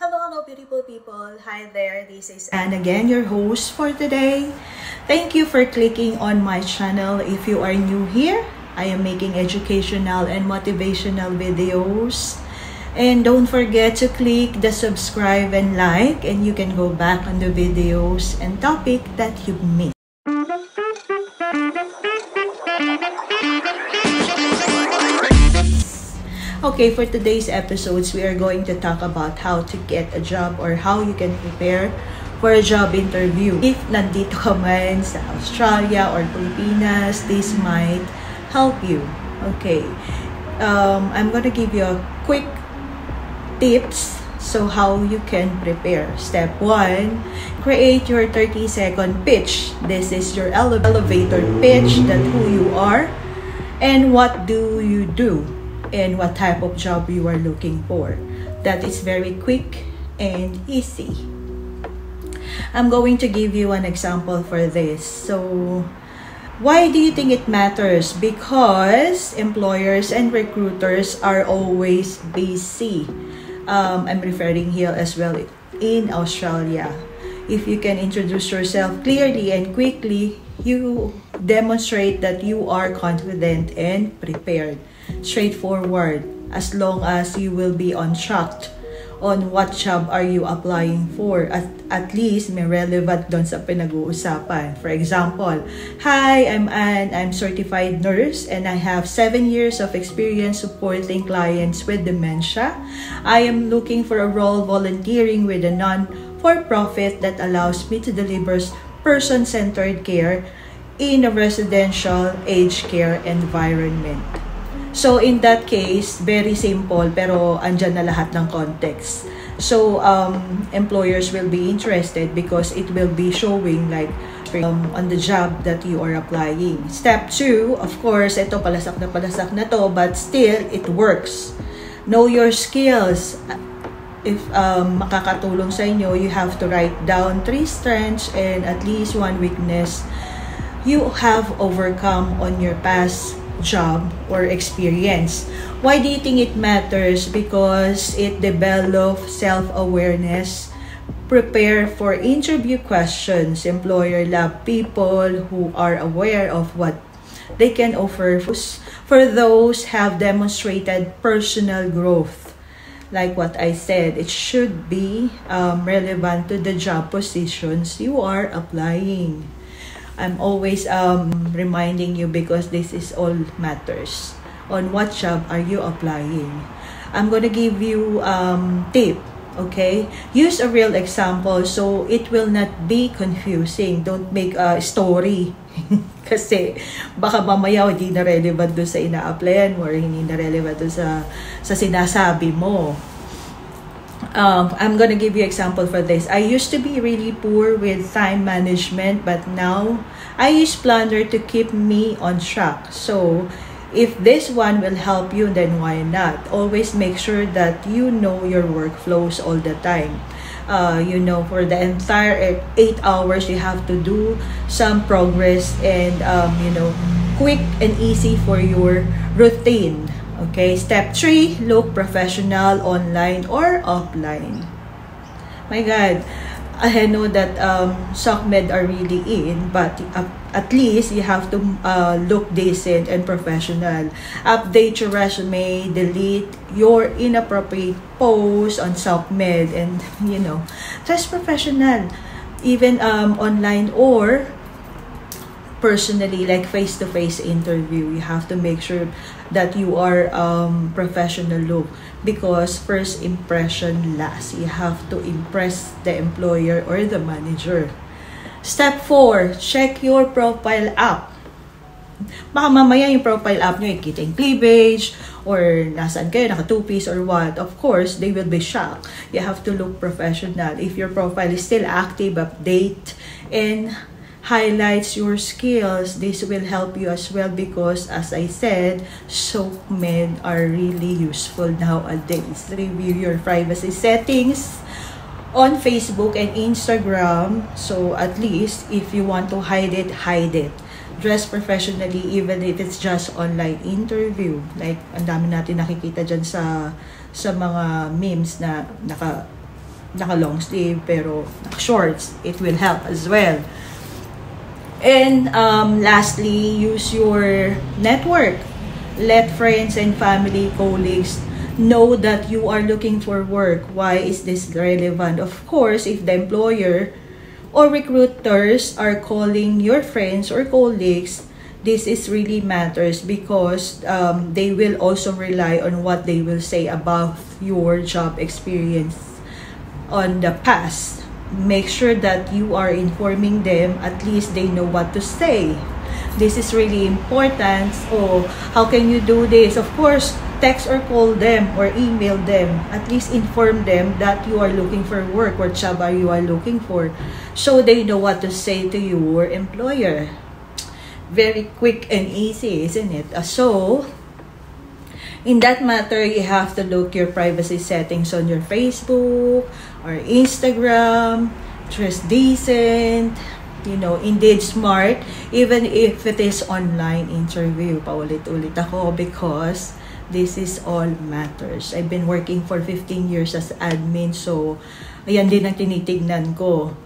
Hello, beautiful people. Hi there, this is Anne again, your host for today. Thank you for clicking on my channel. If you are new here, I am making educational and motivational videos. And don't forget to click the subscribe and like, and you can go back on the videos and topic that you missed. Okay, for today's episodes, we are going to talk about how to get a job or how you can prepare for a job interview. If nandito ka man sa Australia or Pilipinas, this might help you. Okay, I'm gonna give you a quick tips so how you can prepare. Step 1, create your 30-second pitch. This is your elevator pitch, that who you are and what do you do and what type of job you are looking for. That is very quick and easy. I'm going to give you an example for this. So, why do you think it matters? Because employers and recruiters are always busy. I'm referring here as well in Australia. If you can introduce yourself clearly and quickly, you demonstrate that you are confident and prepared. Straightforward, as long as you will be on track on what job are you applying for. At least may relevant doon sa pinag-uusapan. For example, hi, I'm Anne. I'm certified nurse and I have 7 years of experience supporting clients with dementia. I am looking for a role volunteering with a non-for-profit that allows me to deliver person-centered care in a residential aged care environment. So, in that case, very simple, pero andyan na lahat ng context. So, employers will be interested because it will be showing like on the job that you are applying. Step 2, of course, ito palasak na to, but still, it works. Know your skills. If makakatulong sa inyo, you have to write down 3 strengths and at least 1 weakness you have overcome on your past job or experience. Why do you think it matters? Because it develops self-awareness, prepare for interview questions. Employer love people who are aware of what they can offer. For those have demonstrated personal growth, like what I said, it should be relevant to the job positions you are applying. I'm always reminding you because this is all matters. On what job are you applying? I'm gonna give you tip, okay? Use a real example so it will not be confusing. Don't make a story. Kasi baka mamaya hindi na relevant doon sa ina-applyan mo or hindi na relevant doon sa sinasabi mo. I'm gonna give you example for this. I used to be really poor with time management, but now I use planner to keep me on track. So, if this one will help you, then why not? Always make sure that you know your workflows all the time. You know, for the entire 8 hours, you have to do some progress and, you know, quick and easy for your routine. Okay, step 3, look professional online or offline. My God, I know that SOCMED are really in, but at least you have to look decent and professional. Update your resume, delete your inappropriate posts on SOCMED, and you know, just professional, even online or personally, like face-to-face interview. You have to make sure that you are professional look, because first impression lasts. You have to impress the employer or the manager. Step 4, check your profile app. Baka mamaya yung profile app nyo, kita yung cleavage, or nasaan kayo, naka 2-piece or what. Of course, they will be shocked. You have to look professional. If your profile is still active, update, and highlights your skills. This will help you as well because, as I said, SOCMED are really useful nowadays. Review your privacy settings on Facebook and Instagram. So at least if you want to hide it, hide it. Dress professionally even if it's just online interview. Like, ang dami natin nakikita dyan sa mga memes na naka long sleeve, pero shorts, it will help as well. And lastly, use your network. Let friends and family, colleagues know that you are looking for work. Why is this relevant? Of course, if the employer or recruiters are calling your friends or colleagues, this is really matters because they will also rely on what they will say about your job experience on the past. Make sure that you are informing them, at least they know what to say. This is really important. So how can you do this? Of course, text or call them or email them. At least inform them that you are looking for work, what job are you are looking for, so they know what to say to your employer. Very quick and easy, isn't it? So in that matter, you have to look your privacy settings on your Facebook or Instagram. Dress decent, Indeed smart, even if it is online interview. Paulit-ulit ako because this is all matters. I've been working for 15 years as admin, so ayan din ang tinitignan ko.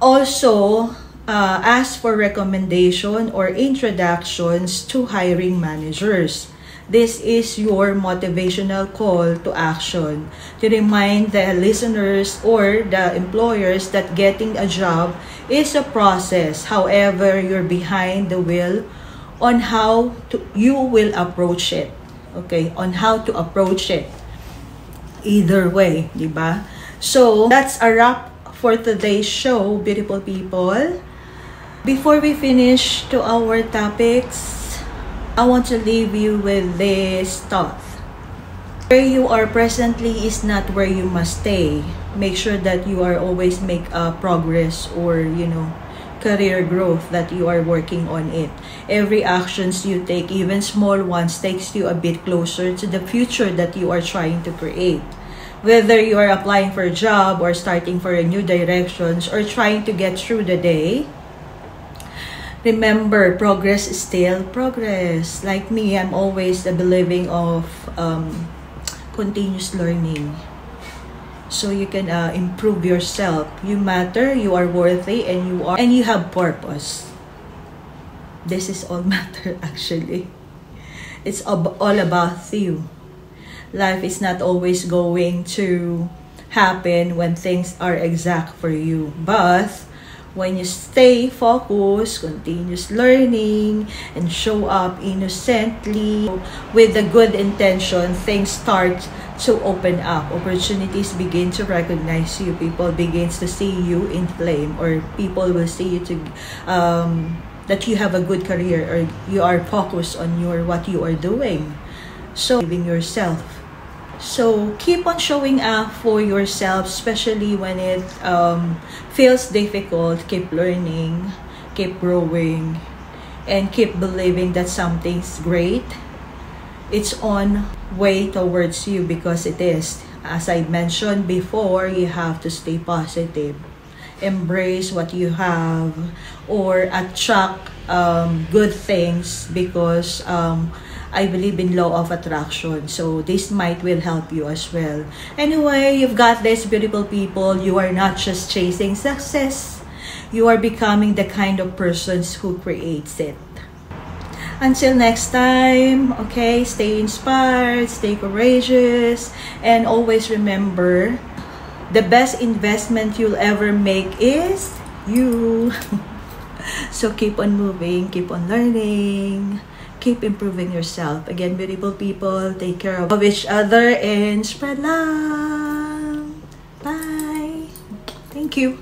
Also, ask for recommendation or introductions to hiring managers. This is your motivational call to action to remind the listeners or the employers that getting a job is a process. However, you're behind the wheel on how you will approach it. Okay, on how to approach it. Either way, di ba? So, that's a wrap for today's show, beautiful people. Before we finish to our topics, I want to leave you with this thought. Where you are presently is not where you must stay. Make sure that you are always make progress or, career growth, that you are working on it. Every actions you take, even small ones, takes you a bit closer to the future that you are trying to create. Whether you are applying for a job or starting for a new directions or trying to get through the day, remember, progress is still progress. Like me, I'm always believing of continuous learning. So you can improve yourself. You matter, you are worthy, and you have purpose. This is all matter actually. It's all about you. Life is not always going to happen when things are exact for you. But when you stay focused, continuous learning, and show up innocently with a good intention, things start to open up. Opportunities begin to recognize you. People begins to see you in flame, or people will see you that you have a good career, or you are focused on what you are doing. So, giving yourself. So, keep on showing up for yourself, especially when it feels difficult. Keep learning, keep growing, and keep believing that something's great. It's on way towards you, because it is. As I mentioned before, you have to stay positive. Embrace what you have, or attract good things, because I believe in law of attraction. So this will help you as well. Anyway, you've got this, beautiful people. You are not just chasing success. You are becoming the kind of persons who creates it. Until next time, okay, stay inspired, stay courageous, and always remember, the best investment you'll ever make is you. So keep on moving, keep on learning, keep improving yourself. Again, beautiful people, take care of each other and spread love. Bye. Thank you.